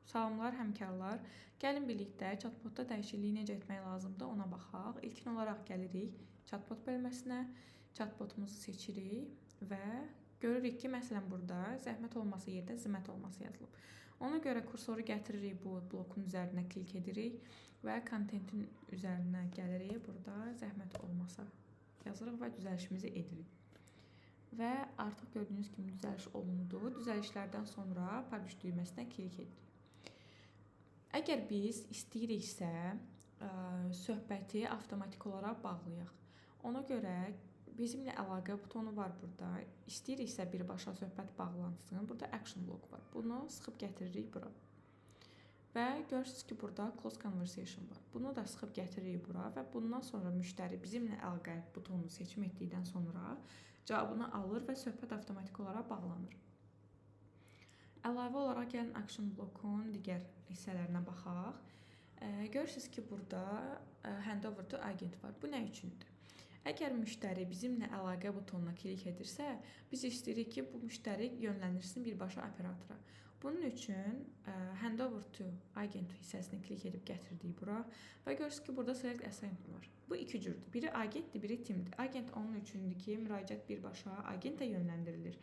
Salamlar həmkarlar. Gəlin birlikdə chatbotda dəyişikliyi necə etmək lazımdır ona baxaq. İlkin olaraq gəlirik chatbot bölməsinə. Chatbotumuzu seçirik və görürük ki, məsələn burada zəhmət olması yerdə zimət olması yazılıb. Ona görə kursoru gətiririk bu blokun üzərinə klik edirik və kontentin üzərinə gəlirik. Burada zəhmət olmasa yazırıq və düzəlişimizi edirik. Və artıq gördüyünüz kimi düzəliş olundu. Düzəlişlərdən sonra publish düyməsinə klik edirik. Əgər biz istəyiriksə, söhbəti avtomatik olaraq bağlayaq. Ona görə bizimlə əlaqə butonu var burada. İstəyiriksə birbaşa söhbət bağlansın. Burada action block var. Bunu sıxıb gətiririk bura. Və görürsünüz ki, burada close conversation var. Bunu da sıxıb gətiririk bura və bundan sonra müştəri bizimlə əlaqə butonunu seçim etdikdən sonra cavabını alır və söhbət avtomatik olaraq bağlanır. Əlavə olaraq gəlin action blokun digər hissələrinə baxaq. Görürsünüz ki, burada handover to agent var. Bu nə üçündür? Əgər müştəri bizimlə əlaqə butonuna klik edirsə, biz istəyirik ki, bu müştəri yönləndirsin birbaşa operatora. Bunun üçün handover to agent hissəsini klik edib gətirdik bura və görürsünüz ki, burada select assignment var. Bu iki cürdür. Biri agentdir, biri teamdir. Agent onun üçündür ki, müraciət birbaşa agentə yönləndirilir.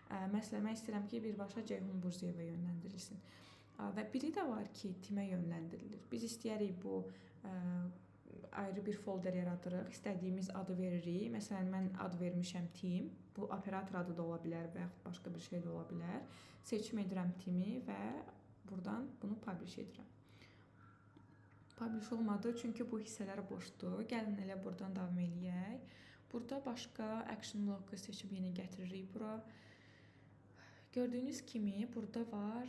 Məsələn, mən istəyirəm ki, birbaşa Ceyhun Burziyevə yönləndirilsin. Və biri də var ki, timə yönləndirilir. Biz istəyərik bu ayrı bir folder yaradırıq, istədiyimiz adı veririk. Məsələn, mən ad vermişəm tim. Bu operator adı da ola bilər və yaxud başqa bir şey də ola bilər. Seçim edirəm timi və buradan bunu publish edirəm. Publish olmadı, çünki bu hissələr boşdur. Gəlin elə buradan davam eləyək. Burada başqa action bloku seçib yeni gətiririk bura. Gördüyünüz kimi burada var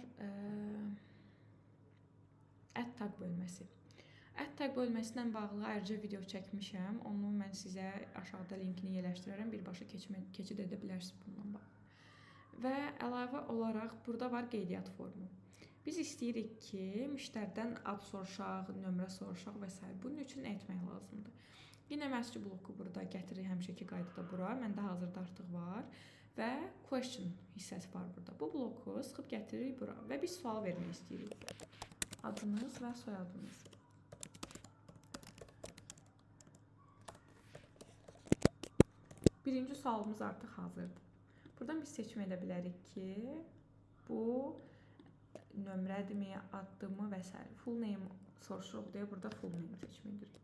add tag bölməsi. Add tag bölməsi ilə bağlı ayrıca video çəkmişəm. Onu mən sizə aşağıda linkini yerləşdirərəm. Birbaşa keçid edə bilərsiniz bundan bağlı. Və əlavə olaraq burada var qeydiyyat formu. Biz istəyirik ki, müştəridən ad soruşaq, nömrə soruşaq və s. Bunun üçün nə etmək lazımdır? Yenə message bloku burada gətiririk həmişəki qaydada bura. Məndə hazırda artıq var. Və question hissəsi var burada. Bu bloku sıxıb gətiririk bura və biz sual vermək istəyirik. Adınız və soyadınız. Birinci sualımız artıq hazırdır. Buradan biz seçim edə bilərik ki, bu nömrədirmi, addımı və s. Full name soruşuruq deyə burada full name seçim edirik.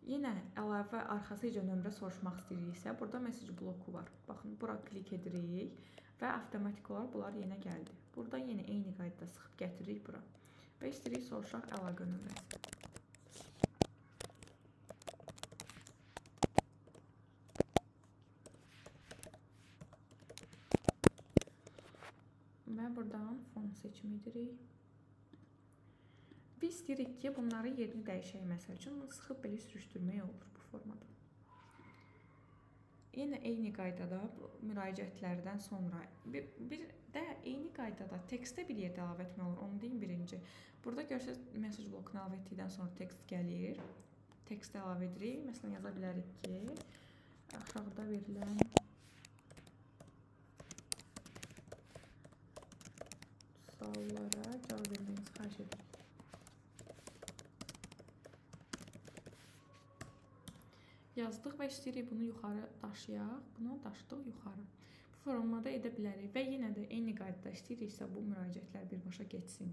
Yenə əlavə arxasıca nömrə soruşmaq istəyiriksə, burada message bloku var. Baxın, bura klik edirik və avtomatik olaraq bunlar yenə gəldi. Burada yenə eyni qaydada sıxıb gətiririk bura. Və istəyirik soruşaq əlaqə nömrəsi. Və buradan fon seçim edirik. Biz istəyirik ki, bunları yerini dəyişək. Məsəl üçün, sıxıb belə sürüşdürmək olur bu formada. Yenə eyni qaydada müraciətlərdən sonra bir də eyni qaydada tekstə bir yerdə əlavə etmək olur. Onu deyim birinci. Burada görsəz message blokunu əlavə etdikdən sonra tekst gəlir. Tekstə əlavə edirik. Məsələn, yaza bilərik ki, aşağıda verilən suallara cavab verməyinizi xahiş edirik. Yazdıq və istəyirik bunu yuxarı daşıyaq. Bunu daşıdıq yuxarı. Bu formada edə bilərik və yenə də eyni qaydada istəyiriksə bu müraciətlər birbaşa getsin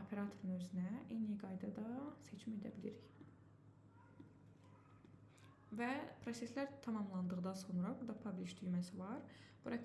operatorun özünə. Eyni qaydada seçim edə bilirik. Və proseslər tamamlandıqdan sonra burada publish düyməsi var. Bura